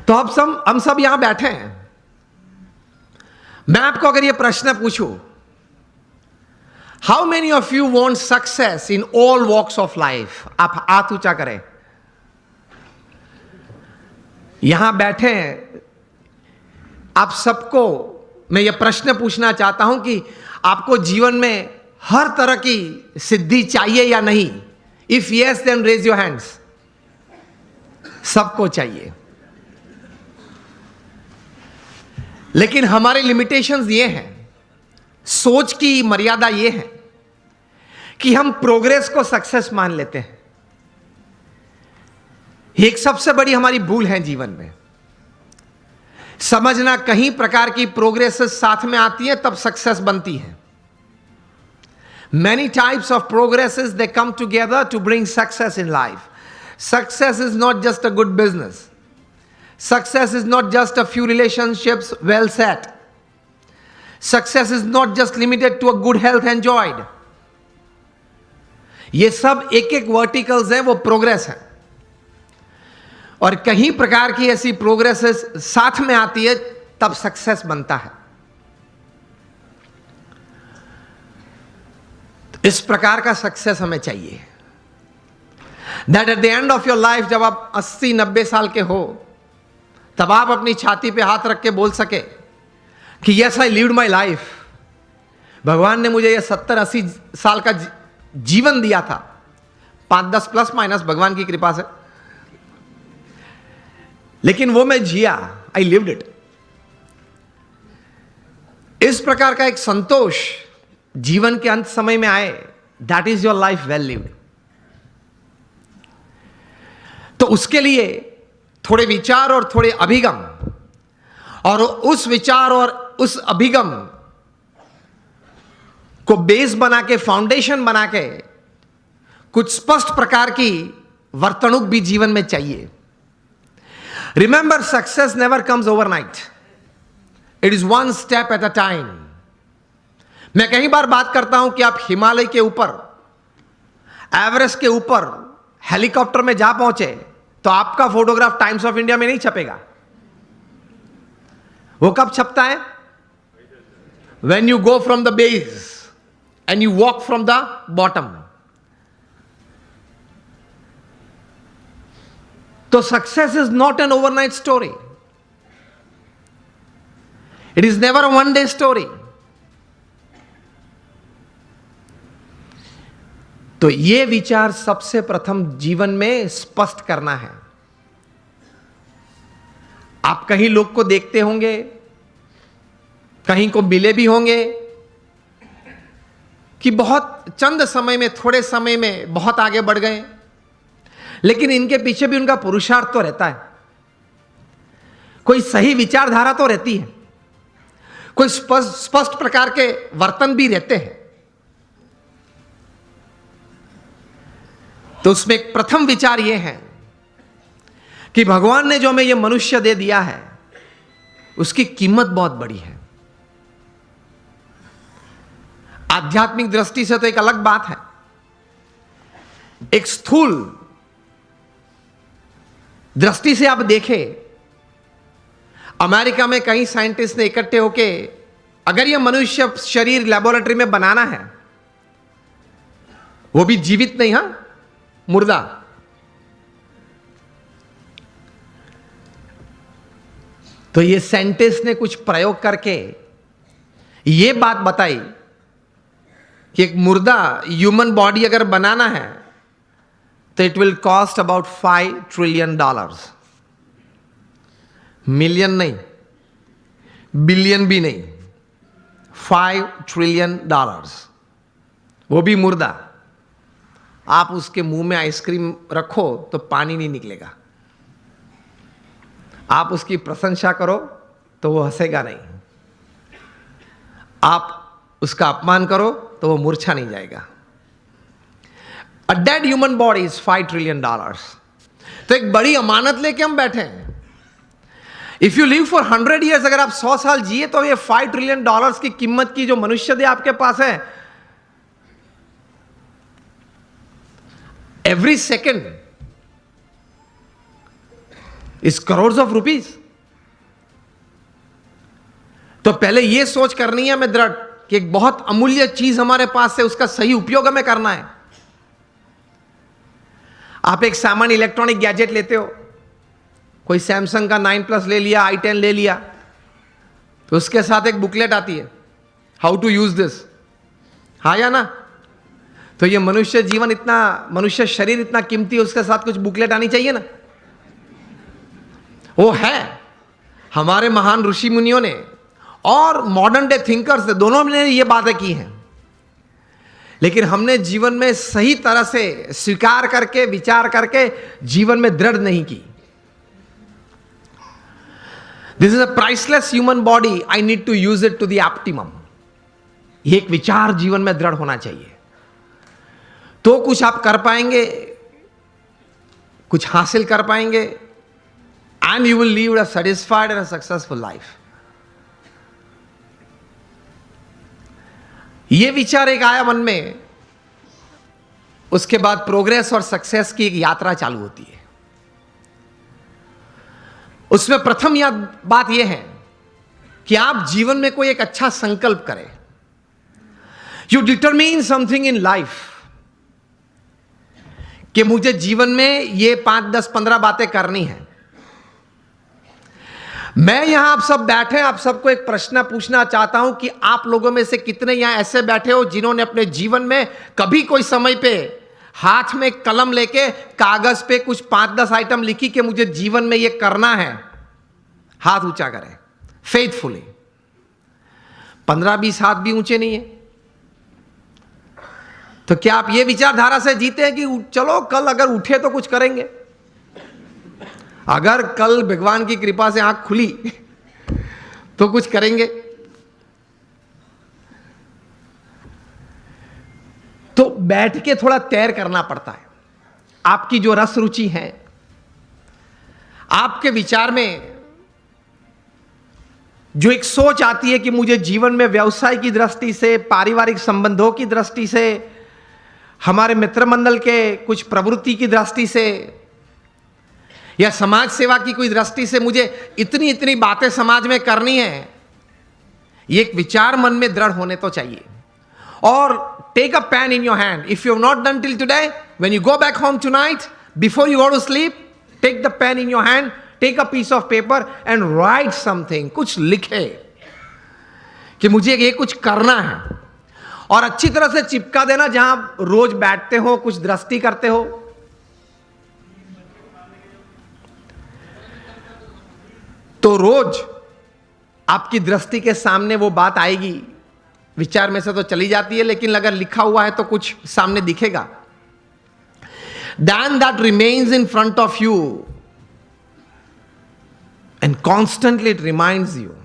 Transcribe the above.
तो अब हम सब यहां बैठे हैं। मैं आपको अगर यह प्रश्न पूछूं, how many of you want success in all walks of life? आप हाथ ऊंचा करें। यहां बैठे हैं आप सबको मैं यह प्रश्न पूछना चाहता हूं कि आपको जीवन में हर तरह की सिद्धि चाहिए या नहीं? If yes then raise your hands. सबको चाहिए, लेकिन हमारे लिमिटेशंस ये हैं, सोच की मर्यादा ये है कि हम प्रोग्रेस को सक्सेस मान लेते हैं। ये एक सबसे बड़ी हमारी भूल है जीवन में। समझना कहीं प्रकार की प्रोग्रेस साथ में आती है तब सक्सेस बनती है। Many types of progresses they come together to bring success in life. Success is not just a good business. Success is not just a few relationships well set. Success is not just limited to a good health enjoyed. ये सब एक एक verticals हैं, वो progress है। और कहीं प्रकार की ऐसी प्रोग्रेसेस साथ में आती है तब सक्सेस बनता है। इस प्रकार का सक्सेस हमें चाहिए, that at the end of your life, जब आप 80-90 साल के हो, तब आप अपनी छाती पे हाथ रख के बोल सके कि yes I lived my life. भगवान ने मुझे यह 70-80 साल का जीवन दिया था, 5-10 प्लस माइनस भगवान की कृपा से, लेकिन वो मैं जिया, आई लिव्ड इट। इस प्रकार का एक संतोष जीवन के अंत समय में आए, that is your life well lived. तो उसके लिए थोड़े विचार और थोड़े अभिगम, और उस विचार और उस अभिगम को बेस बना के, फाउंडेशन बना के, कुछ स्पष्ट प्रकार की वर्तणुक भी जीवन में चाहिए। Remember, success never comes overnight, it is one step at a time. मैं कई बार बात करता हूं कि आप हिमालय के ऊपर, एवरेस्ट के ऊपर हेलीकॉप्टर में जा पहुंचे तो आपका फोटोग्राफ टाइम्स ऑफ इंडिया में नहीं छपेगा। वो कब छपता है? When you go from the base and you walk from the bottom. तो success is not an overnight story, it is never a one day story. तो यह विचार सबसे प्रथम जीवन में स्पष्ट करना है। आप कहीं लोग को देखते होंगे, कहीं को मिले भी होंगे कि बहुत चंद समय में, थोड़े समय में बहुत आगे बढ़ गए, लेकिन इनके पीछे भी उनका पुरुषार्थ तो रहता है। कोई सही विचारधारा तो रहती है, कोई स्पष्ट प्रकार के वर्तन भी रहते हैं। तो उसमें एक प्रथम विचार यह है कि भगवान ने जो हमें यह मनुष्य दे दिया है, उसकी कीमत बहुत बड़ी है। आध्यात्मिक दृष्टि से तो एक अलग बात है। एक स्थूल दृष्टि से आप देखें, अमेरिका में कई साइंटिस्ट ने इकट्ठे होके, अगर यह मनुष्य शरीर लेबोरेटरी में बनाना है, वो भी जीवित नहीं, हां, मुर्दा, तो ये साइंटिस्ट ने कुछ प्रयोग करके ये बात बताई कि एक मुर्दा ह्यूमन बॉडी अगर बनाना है तो it will cost about $5 trillion. Million नहीं, बिलियन भी नहीं, $5 ट्रिलियन, वो भी मुर्दा। आप उसके मुंह में आइसक्रीम रखो तो पानी नहीं निकलेगा, आप उसकी प्रशंसा करो तो वो हंसेगा नहीं, आप उसका अपमान करो तो वो मूर्छा नहीं जाएगा। A dead human body is $5 trillion. तो एक बड़ी अमानत लेके हम बैठे हैं। If you live for 100 years, अगर आप 100 साल जिए तो ये $5 ट्रिलियन की कीमत की जो मनुष्य दे आपके पास है, every second is crore of rupees. तो पहले यह सोच करनी है हमें दृढ़ कि एक बहुत अमूल्य चीज हमारे पास है, उसका सही उपयोग हमें करना है। आप एक सामान्य इलेक्ट्रॉनिक गैजेट लेते हो, कोई सैमसंग का 9+ ले लिया, i10 ले लिया, तो उसके साथ एक बुकलेट आती है, हाउ टू यूज दिस, हाँ या ना? तो ये मनुष्य जीवन इतना, मनुष्य शरीर इतना कीमती है, उसके साथ कुछ बुकलेट आनी चाहिए ना। वो है। हमारे महान ऋषि मुनियों ने और मॉडर्न डे थिंकर्स ने, दोनों ने ये बातें की हैं, लेकिन हमने जीवन में सही तरह से स्वीकार करके, विचार करके जीवन में दृढ़ नहीं की। This is a priceless human body, I need to use it to the optimum. ये एक विचार जीवन में दृढ़ होना चाहिए, तो कुछ आप कर पाएंगे, कुछ हासिल कर पाएंगे, and you will leave a satisfied and a successful life. ये विचार एक आया मन में, उसके बाद प्रोग्रेस और सक्सेस की एक यात्रा चालू होती है। उसमें प्रथम बात यह है कि आप जीवन में कोई एक अच्छा संकल्प करें। You determine something in life कि मुझे जीवन में ये 5, 10, 15 बातें करनी है। मैं यहां आप सब बैठे हैं, आप सबको एक प्रश्न पूछना चाहता हूं कि आप लोगों में से कितने यहां ऐसे बैठे हो जिन्होंने अपने जीवन में कभी कोई समय पे हाथ में कलम लेके कागज पे कुछ 5-10 आइटम लिखी कि मुझे जीवन में ये करना है? हाथ ऊंचा करें फेथफुली। 15-20 हाथ भी ऊंचे नहीं है। तो क्या आप ये विचारधारा से जीते हैं कि चलो कल अगर उठे तो कुछ करेंगे? अगर कल भगवान की कृपा से आंख खुली तो कुछ करेंगे? तो बैठ के थोड़ा तैर करना पड़ता है। आपकी जो रस रुचि है, आपके विचार में जो एक सोच आती है कि मुझे जीवन में व्यवसाय की दृष्टि से, पारिवारिक संबंधों की दृष्टि से, हमारे मित्र मंडल के कुछ प्रवृत्ति की दृष्टि से, या समाज सेवा की कोई दृष्टि से मुझे इतनी इतनी बातें समाज में करनी है, ये एक विचार मन में दृढ़ होने तो चाहिए। और take a pen in your hand. If you have not done till today, when you go back home tonight, before you go to sleep, take the pen in your hand, take a piece of paper and write something. कुछ लिखे कि मुझे ये कुछ करना है, और अच्छी तरह से चिपका देना जहां रोज बैठते हो, कुछ दृष्टि करते हो। तो रोज आपकी दृष्टि के सामने वो बात आएगी। विचार में से तो चली जाती है, लेकिन अगर लिखा हुआ है तो कुछ सामने दिखेगा। Then that remains in front of you and constantly it reminds you